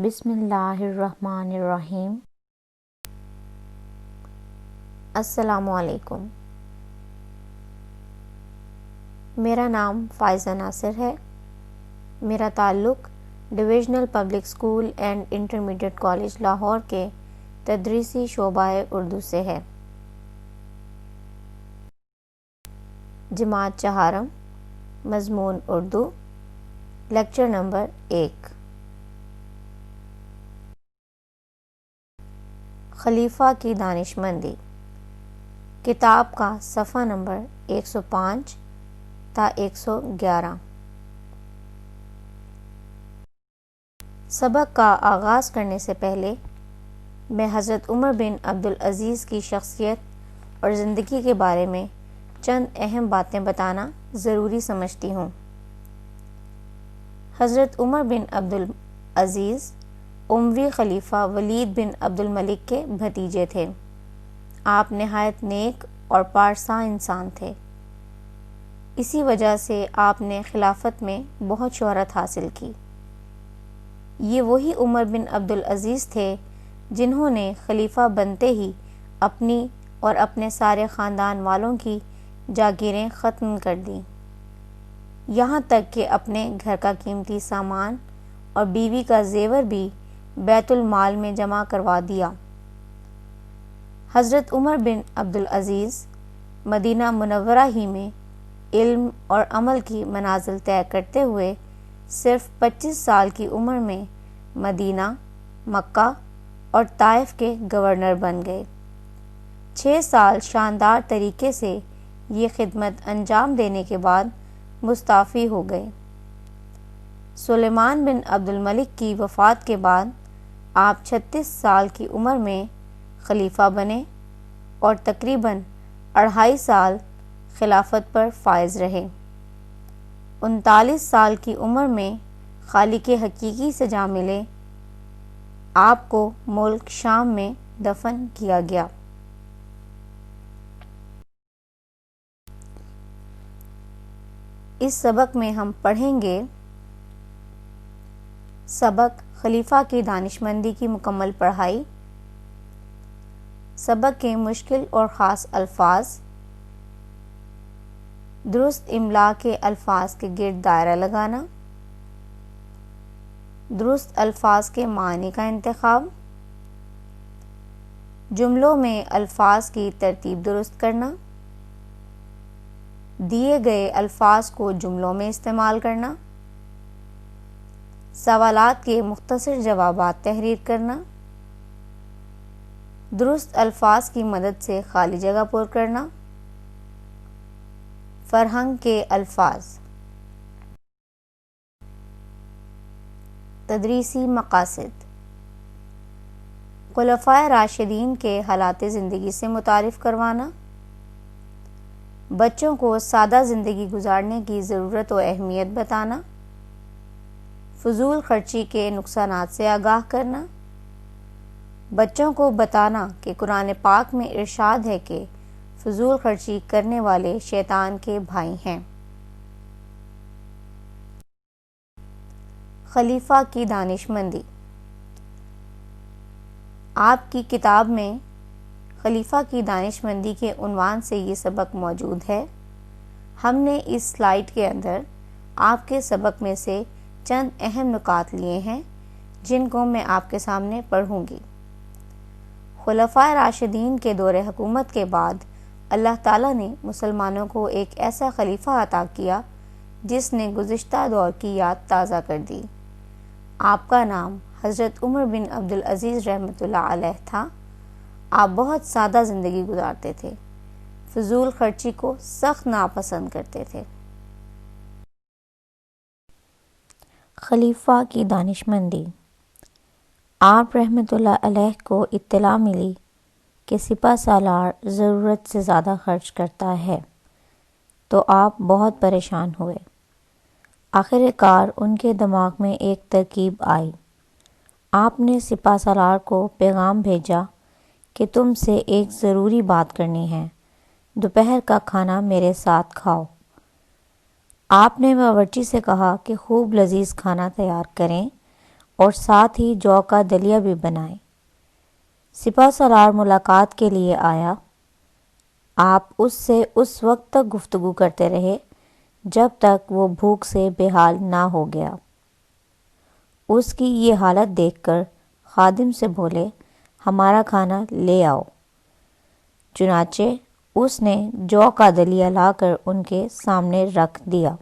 بسم اللہ الرحمن الرحیم۔ السلام علیکم۔ میرا نام فائزہ ناصر ہے۔ میرا تعلق divisional public school and intermediate college Lahore کے تدریسی شعبہ اردو سے ہے۔ جماعت چہارم، مضمون اردو، لیکچر نمبر 1۔ خلیفہ کی دانشمندی، کتاب کا صفحہ نمبر 105 تا 111۔ سبق کا آغاز کرنے سے پہلے میں حضرت عمر بن عبدالعزیز کی شخصیت اور زندگی کے بارے میں چند اہم باتیں بتانا ضروری سمجھتی ہوں۔ حضرت عمر بن عبدالعزیز اموی خلیفہ ولید بن عبد الملک کے بھتیجے تھے۔ آپ نہایت نیک اور پارسا انسان تھے۔ اسی وجہ سے آپ نے خلافت میں بہت شہرت حاصل کی۔ یہ وہی عمر بن عبدالعزیز تھے جنہوں نے خلیفہ بنتے ہی اپنی اور اپنے سارے خاندان والوں کی جاگیریں ختم کر دیں، یہاں تک کہ اپنے گھر کا قیمتی سامان اور بیوی کا زیور بھی بیت المال میں جمع کروا دیا۔ حضرت عمر بن عبدالعزیز مدینہ منورہ ہی میں علم اور عمل کی منازل طے کرتے ہوئے صرف 25 سال کی عمر میں مدینہ، مکہ اور طائف کے گورنر بن گئے۔ 6 سال شاندار طریقے سے یہ خدمت انجام دینے کے بعد مستعفی ہو گئے۔ سلیمان بن عبد الملک کی وفات کے بعد آپ 36 سال کی عمر میں خلیفہ بنے اور تقریباً 2.5 سال خلافت پر فائز رہے۔ 39 سال کی عمر میں خالق حقیقی سے جا ملے۔ آپ کو ملک شام میں دفن کیا گیا۔ اس سبق میں ہم پڑھیں گے سبق خلیفہ کی دانشمندی کی مکمل پڑھائی، سبق کے مشکل اور خاص الفاظ، درست املا کے الفاظ کے گرد دائرہ لگانا، درست الفاظ کے معنی کا انتخاب، جملوں میں الفاظ کی ترتیب درست کرنا، دیے گئے الفاظ کو جملوں میں استعمال کرنا، سوالات کے مختصر جوابات تحریر کرنا، درست الفاظ کی مدد سے خالی جگہ پر کرنا، فرہنگ کے الفاظ۔ تدریسی مقاصد، خلفائے راشدین کے حالات زندگی سے متعارف کروانا، بچوں کو سادہ زندگی گزارنے کی ضرورت و اہمیت بتانا، فضول خرچی کے نقصانات سے آگاہ کرنا، بچوں کو بتانا کہ قرآن پاک میں ارشاد ہے کہ فضول خرچی کرنے والے شیطان کے بھائی ہیں۔ خلیفہ کی دانشمندی، آپ کی کتاب میں خلیفہ کی دانشمندی کے عنوان سے یہ سبق موجود ہے۔ ہم نے اس سلائیڈ کے اندر آپ کے سبق میں سے چند اہم نکات لیے ہیں جن کو میں آپ کے سامنے پڑھوں گی۔ خلفائے راشدین کے دور حکومت کے بعد اللہ تعالیٰ نے مسلمانوں کو ایک ایسا خلیفہ عطا کیا جس نے گزشتہ دور کی یاد تازہ کر دی۔ آپ کا نام حضرت عمر بن عبدالعزیز رحمۃ اللہ علیہ تھا۔ آپ بہت سادہ زندگی گزارتے تھے، فضول خرچی کو سخت ناپسند کرتے تھے۔ خلیفہ کی دانشمندی، آپ رحمۃ اللہ علیہ کو اطلاع ملی کہ سپہ سالار ضرورت سے زیادہ خرچ کرتا ہے تو آپ بہت پریشان ہوئے۔ آخر کار ان کے دماغ میں ایک ترکیب آئی۔ آپ نے سپہ سالار کو پیغام بھیجا کہ تم سے ایک ضروری بات کرنی ہے، دوپہر کا کھانا میرے ساتھ کھاؤ۔ آپ نے باورچی سے کہا کہ خوب لذیذ کھانا تیار کریں اور ساتھ ہی جو کا دلیا بھی بنائیں۔ سپہ سالار ملاقات کے لیے آیا۔ آپ اس سے اس وقت تک گفتگو کرتے رہے جب تک وہ بھوک سے بے حال نہ ہو گیا۔ اس کی یہ حالت دیکھ کر خادم سے بولے، ہمارا کھانا لے آؤ۔ چنانچہ اس نے جو کا دلیا لا کر ان کے سامنے رکھ دیا۔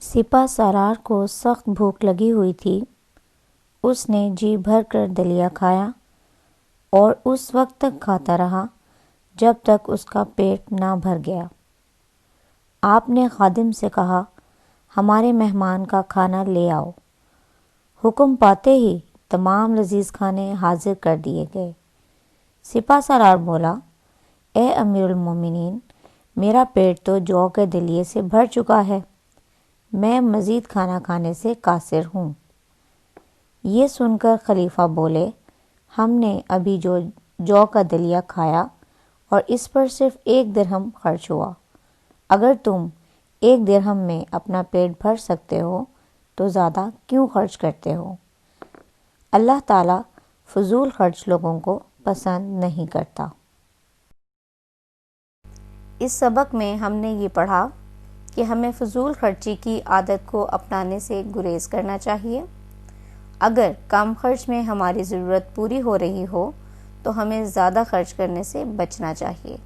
سپہ سالار کو سخت بھوک لگی ہوئی تھی۔ اس نے جی بھر کر دلیا کھایا اور اس وقت تک کھاتا رہا جب تک اس کا پیٹ نہ بھر گیا۔ آپ نے خادم سے کہا، ہمارے مہمان کا کھانا لے آؤ۔ حکم پاتے ہی تمام لذیذ کھانے حاضر کر دیے گئے۔ سپہ سالار بولا، اے امیر المومنین، میرا پیٹ تو جو کے دلیے سے بھر چکا ہے، میں مزید کھانا کھانے سے قاصر ہوں۔ یہ سن کر خلیفہ بولے، ہم نے ابھی جو کا دلیا کھایا اور اس پر صرف 1 درہم خرچ ہوا۔ اگر تم 1 درہم میں اپنا پیٹ بھر سکتے ہو تو زیادہ کیوں خرچ کرتے ہو؟ اللہ تعالیٰ فضول خرچ لوگوں کو پسند نہیں کرتا۔ اس سبق میں ہم نے یہ پڑھا کہ ہمیں فضول خرچی کی عادت کو اپنانے سے گریز کرنا چاہیے۔ اگر کم خرچ میں ہماری ضرورت پوری ہو رہی ہو تو ہمیں زیادہ خرچ کرنے سے بچنا چاہیے۔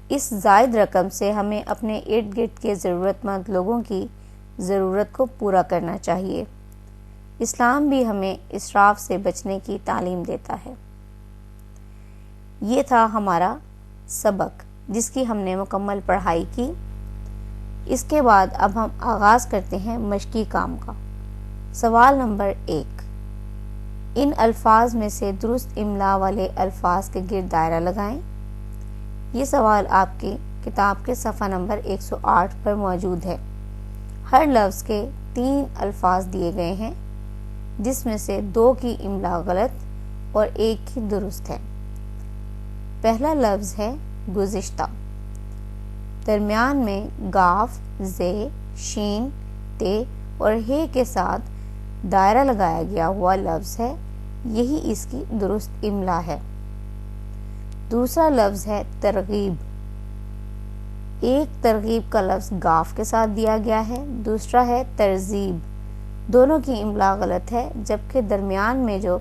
اس زائد رقم سے ہمیں اپنے ارد گرد کے ضرورت مند لوگوں کی ضرورت کو پورا کرنا چاہیے۔ اسلام بھی ہمیں اسراف سے بچنے کی تعلیم دیتا ہے۔ یہ تھا ہمارا سبق جس کی ہم نے مکمل پڑھائی کی۔ اس کے بعد اب ہم آغاز کرتے ہیں مشقی کام کا۔ سوال نمبر 1، ان الفاظ میں سے درست املا والے الفاظ کے گرد دائرہ لگائیں۔ یہ سوال آپ کی کتاب کے صفحہ نمبر 108 پر موجود ہے۔ ہر لفظ کے 3 الفاظ دیے گئے ہیں جس میں سے 2 کی املا غلط اور 1 کی درست ہے۔ پہلا لفظ ہے گزشتہ۔ درمیان میں گاف، زے، شین، تے اور ہے کے ساتھ دائرہ لگایا گیا ہوا لفظ ہے، یہی اس کی درست املا ہے۔ دوسرا لفظ ہے ترغیب۔ ایک ترغیب کا لفظ گاف کے ساتھ دیا گیا ہے، دوسرا ہے ترزیب۔ دونوں کی املا غلط ہے، جبکہ درمیان میں جو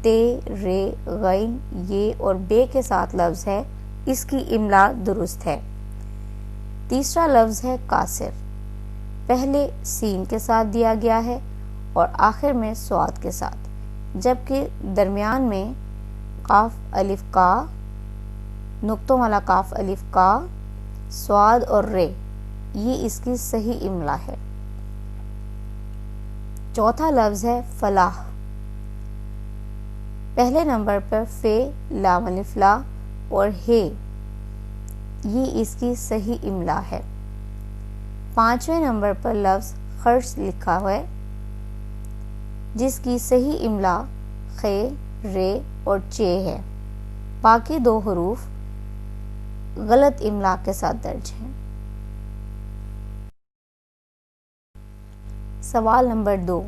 تے، رے، غین، یہ اور بے کے ساتھ لفظ ہے اس کی املا درست ہے۔ تیسرا لفظ ہے قاصر۔ پہلے سین کے ساتھ دیا گیا ہے اور آخر میں صاد کے ساتھ، جبکہ درمیان میں قاف الف کا، نقطوں والا قاف الف کا، صاد اور رے، یہ اس کی صحیح املا ہے۔ چوتھا لفظ ہے فلاح۔ پہلے نمبر پر فے، لام الف لا اور ہے، یہ اس کی صحیح املا ہے۔ 5ویں نمبر پر لفظ خرچ لکھا ہے جس کی صحیح املا خے، رے اور چے ہے۔ باقی 2 حروف غلط املا کے ساتھ درج ہیں۔ سوال نمبر 2،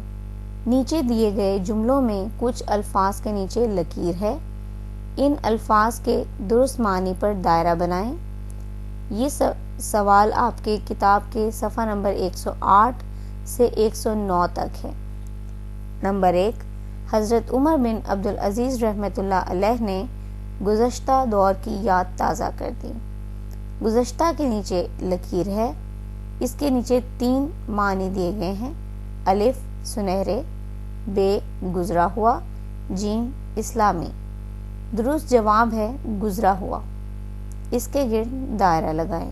نیچے دیے گئے جملوں میں کچھ الفاظ کے نیچے لکیر ہے، ان الفاظ کے درست معنی پر دائرہ بنائیں۔ یہ سوال آپ کی کتاب کے صفحہ نمبر 108 سے 109 تک ہے۔ نمبر 1، حضرت عمر بن عبدالعزیز رحمۃ اللہ علیہ نے گزشتہ دور کی یاد تازہ کر دی۔ گزشتہ کے نیچے لکیر ہے، اس کے نیچے 3 معنی دیے گئے ہیں: الف سنہرے، بے گزرا ہوا، جیم اسلامی۔ درست جواب ہے گزرا ہوا۔ اس کے گرد دائرہ لگائیں۔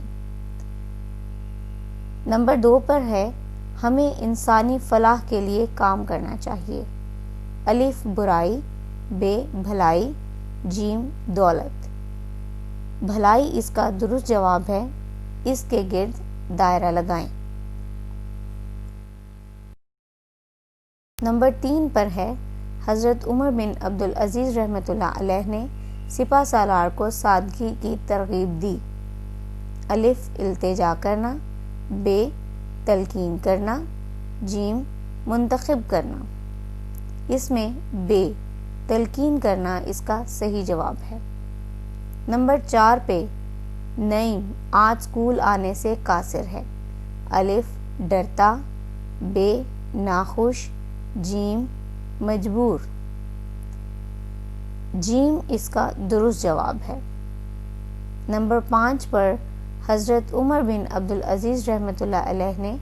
نمبر 2 پر ہے ہمیں انسانی فلاح کے لیے کام کرنا چاہیے۔ الف برائی، بے بھلائی، جیم دولت۔ بھلائی اس کا درست جواب ہے، اس کے گرد دائرہ لگائیں۔ نمبر 3 پر ہے حضرت عمر بن عبدالعزیز رحمۃ اللہ علیہ نے سپہ سالار کو سادگی کی ترغیب دی۔ الف التجا کرنا، بے تلقین کرنا، جیم منتخب کرنا، اس میں بے تلقین کرنا اس کا صحیح جواب ہے۔ نمبر 4 پہ نعیم آج اسکول آنے سے قاصر ہے۔ الف ڈرتا، بے ناخوش، جیم مجبور۔ جیم اس کا درست جواب ہے۔ نمبر 5 پر حضرت عمر بن عبدالعزیز رحمۃ اللہ علیہ نے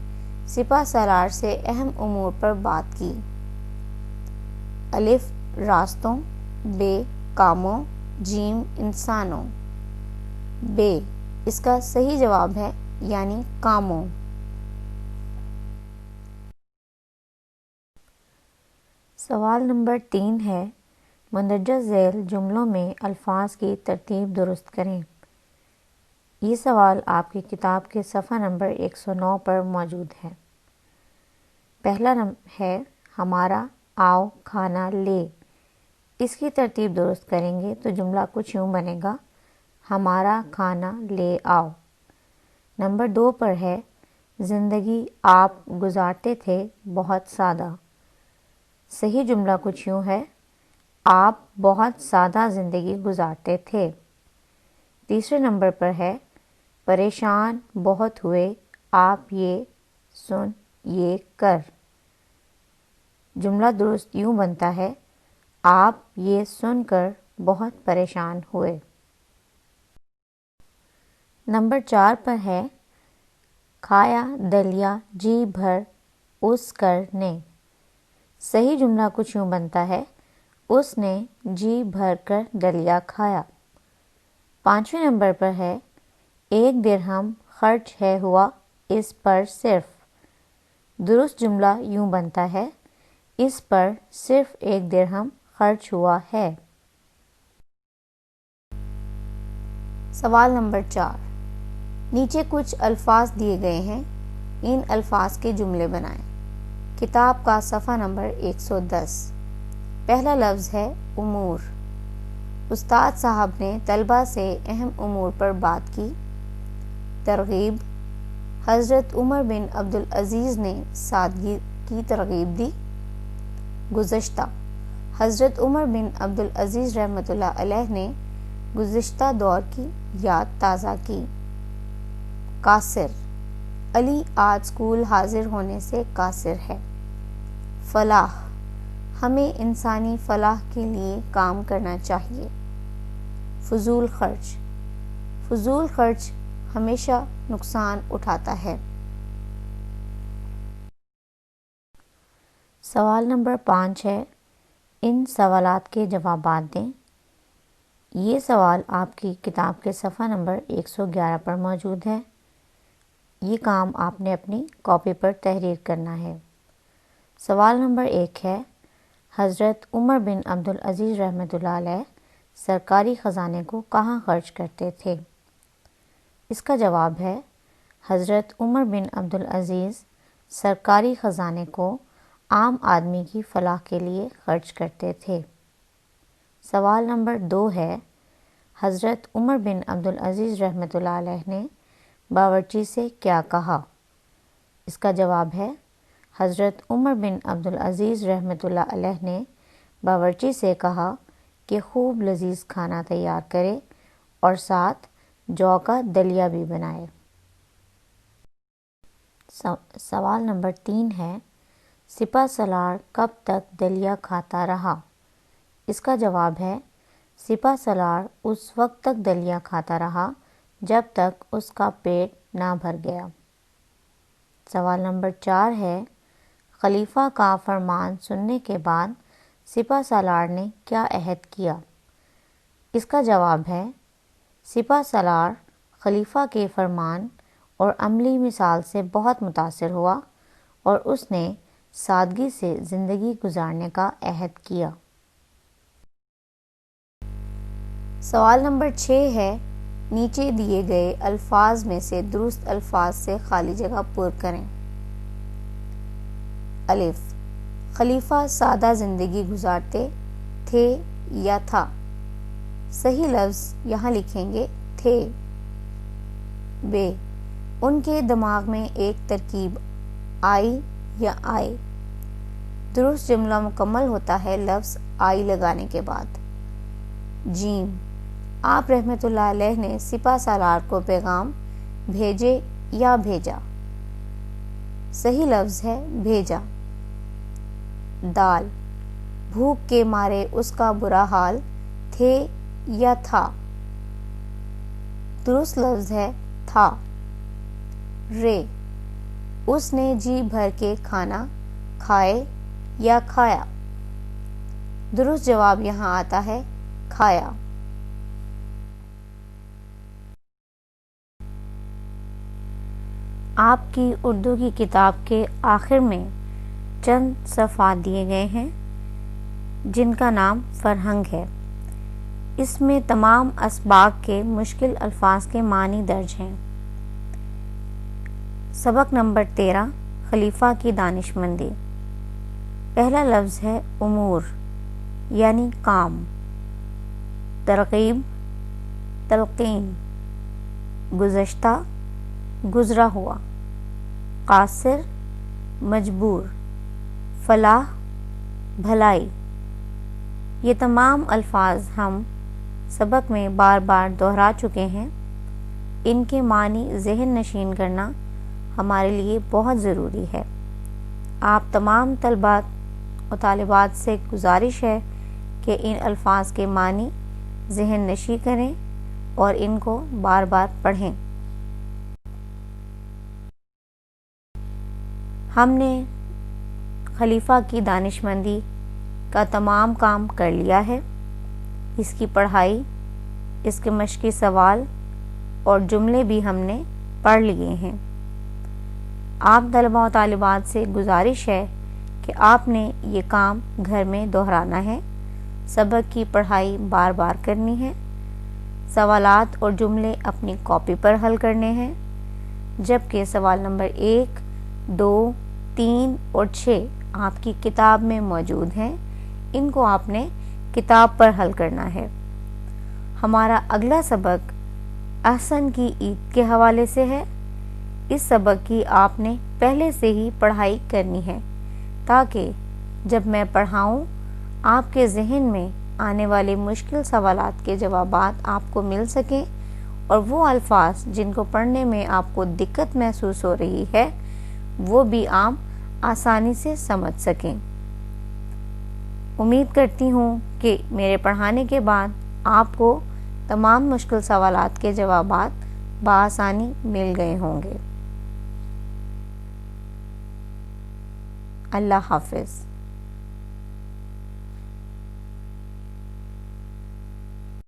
سپہ سالار سے اہم امور پر بات کی۔ الف راستوں، بے کاموں، جیم انسانوں۔ بے اس کا صحیح جواب ہے، یعنی کاموں۔ سوال نمبر 3 ہے، مندرجہ ذیل جملوں میں الفاظ کی ترتیب درست کریں۔ یہ سوال آپ کی کتاب کے صفحہ نمبر 109 پر موجود ہے۔ پہلا ہے ہمارا، آؤ کھانا لے۔ اس کی ترتیب درست کریں گے تو جملہ کچھ یوں بنے گا، ہمارا کھانا لے آؤ۔ نمبر 2 پر ہے، زندگی آپ گزارتے تھے بہت سادہ۔ صحیح جملہ کچھ یوں ہے، آپ بہت سادہ زندگی گزارتے تھے۔ تیسرے نمبر پر ہے، پریشان بہت ہوئے آپ یہ سن یہ کر۔ جملہ درست یوں بنتا ہے، آپ یہ سن کر بہت پریشان ہوئے۔ نمبر 4 پر ہے، کھایا دلیا جی بھر اس کر نے۔ صحیح جملہ کچھ یوں بنتا ہے، اس نے جی بھر کر دلیا کھایا۔ 5ویں نمبر پر ہے، 1 درہم خرچ ہے ہوا اس پر صرف۔ درست جملہ یوں بنتا ہے، اس پر صرف 1 درہم خرچ ہوا ہے۔ سوال نمبر 4، نیچے کچھ الفاظ دیے گئے ہیں، ان الفاظ کے جملے بنائیں۔ کتاب کا صفحہ نمبر 110۔ پہلا لفظ ہے امور۔ استاد صاحب نے طلبہ سے اہم امور پر بات کی۔ ترغیب، حضرت عمر بن عبدالعزیز نے سادگی کی ترغیب دی۔ گزشتہ، حضرت عمر بن عبدالعزیز رحمۃ اللہ علیہ نے گزشتہ دور کی یاد تازہ کی۔ قاصر، علی آج اسکول حاضر ہونے سے قاصر ہے۔ فلاح، ہمیں انسانی فلاح کے لیے کام کرنا چاہیے۔ فضول خرچ، فضول خرچ ہمیشہ نقصان اٹھاتا ہے۔ سوال نمبر 5 ہے، ان سوالات کے جوابات دیں۔ یہ سوال آپ کی کتاب کے صفحہ نمبر 111 پر موجود ہے۔ یہ کام آپ نے اپنی کاپی پر تحریر کرنا ہے۔ سوال نمبر 1 ہے، حضرت عمر بن عبدالعزیز رحمۃ اللہ علیہ سرکاری خزانے کو کہاں خرچ کرتے تھے؟ اس کا جواب ہے، حضرت عمر بن عبدالعزیز سرکاری خزانے کو عام آدمی کی فلاح کے لیے خرچ کرتے تھے۔ سوال نمبر 2 ہے، حضرت عمر بن عبدالعزیز رحمۃ اللہ علیہ نے باورچی سے کیا کہا؟ اس کا جواب ہے، حضرت عمر بن عبدالعزیز رحمۃ اللہ علیہ نے باورچی سے کہا کہ خوب لذیذ کھانا تیار کرے اور ساتھ جو کا دلیا بھی بنائے۔ سوال نمبر 3 ہے، سپہ سالار کب تک دلیا کھاتا رہا؟ اس کا جواب ہے، سپہ سالار اس وقت تک دلیا کھاتا رہا جب تک اس کا پیٹ نہ بھر گیا۔ سوال نمبر 4 ہے، خلیفہ کا فرمان سننے کے بعد سپہ سالار نے کیا عہد کیا؟ اس کا جواب ہے، سپہ سالار خلیفہ کے فرمان اور عملی مثال سے بہت متاثر ہوا اور اس نے سادگی سے زندگی گزارنے کا عہد کیا۔ سوال نمبر 6 ہے، نیچے دیے گئے الفاظ میں سے درست الفاظ سے خالی جگہ پر کریں۔ الف، خلیفہ سادہ زندگی گزارتے تھے یا تھا؟ صحیح لفظ یہاں لکھیں گے تھے۔ بے، ان کے دماغ میں ایک ترکیب آئی یا آئے؟ درست جملہ مکمل ہوتا ہے لفظ آئی لگانے کے بعد۔ جیم، آپ رحمت اللہ علیہ نے سپہ سالار کو پیغام بھیجے یا بھیجا؟ صحیح لفظ ہے بھیجا۔ دال، بھوک کے مارے اس کا برا حال تھے یا تھا؟ درست لفظ ہے تھا۔ رے، اس نے جی بھر کے کھانا کھائے یا کھایا؟ درست جواب یہاں آتا ہے کھایا۔ آپ کی اردو کی کتاب کے آخر میں چند صفحات دیے گئے ہیں جن کا نام فرہنگ ہے۔ اس میں تمام اسباق کے مشکل الفاظ کے معنی درج ہیں۔ سبق نمبر 13، خلیفہ کی دانش مندی۔ پہلا لفظ ہے امور یعنی کام۔ ترغیب، تلقین، گزشتہ، گزرا ہوا، قاصر، مجبور، فلاح، بھلائی۔ یہ تمام الفاظ ہم سبق میں بار بار دہرا چکے ہیں۔ ان کے معنی ذہن نشین کرنا ہمارے لیے بہت ضروری ہے۔ آپ تمام طلبات و طالبات سے گزارش ہے کہ ان الفاظ کے معنی ذہن نشین کریں اور ان کو بار بار پڑھیں۔ ہم نے خلیفہ کی دانش مندی کا تمام کام کر لیا ہے۔ اس کی پڑھائی، اس کے مشقی سوال اور جملے بھی ہم نے پڑھ لیے ہیں۔ آپ طلباء و طالبات سے گزارش ہے کہ آپ نے یہ کام گھر میں دہرانا ہے، سبق کی پڑھائی بار بار کرنی ہے، سوالات اور جملے اپنی کاپی پر حل کرنے ہیں، جبکہ سوال نمبر 1، 2، 3 اور 6 آپ کی کتاب میں موجود ہیں۔ ان کو آپ نے کتاب پر حل کرنا ہے۔ ہمارا اگلا سبق احسن کی عید کے حوالے سے ہے۔ اس سبق کی آپ نے پہلے سے ہی پڑھائی کرنی ہے تاکہ جب میں پڑھاؤں آپ کے ذہن میں آنے والے مشکل سوالات کے جوابات آپ کو مل سکیں اور وہ الفاظ جن کو پڑھنے میں آپ کو دقت محسوس ہو رہی ہے وہ بھی آپ آسانی سے سمجھ سکیں۔ امید کرتی ہوں کہ میرے پڑھانے کے بعد آپ کو تمام مشکل سوالات کے جوابات بآسانی مل گئے ہوں گے۔ اللہ حافظ۔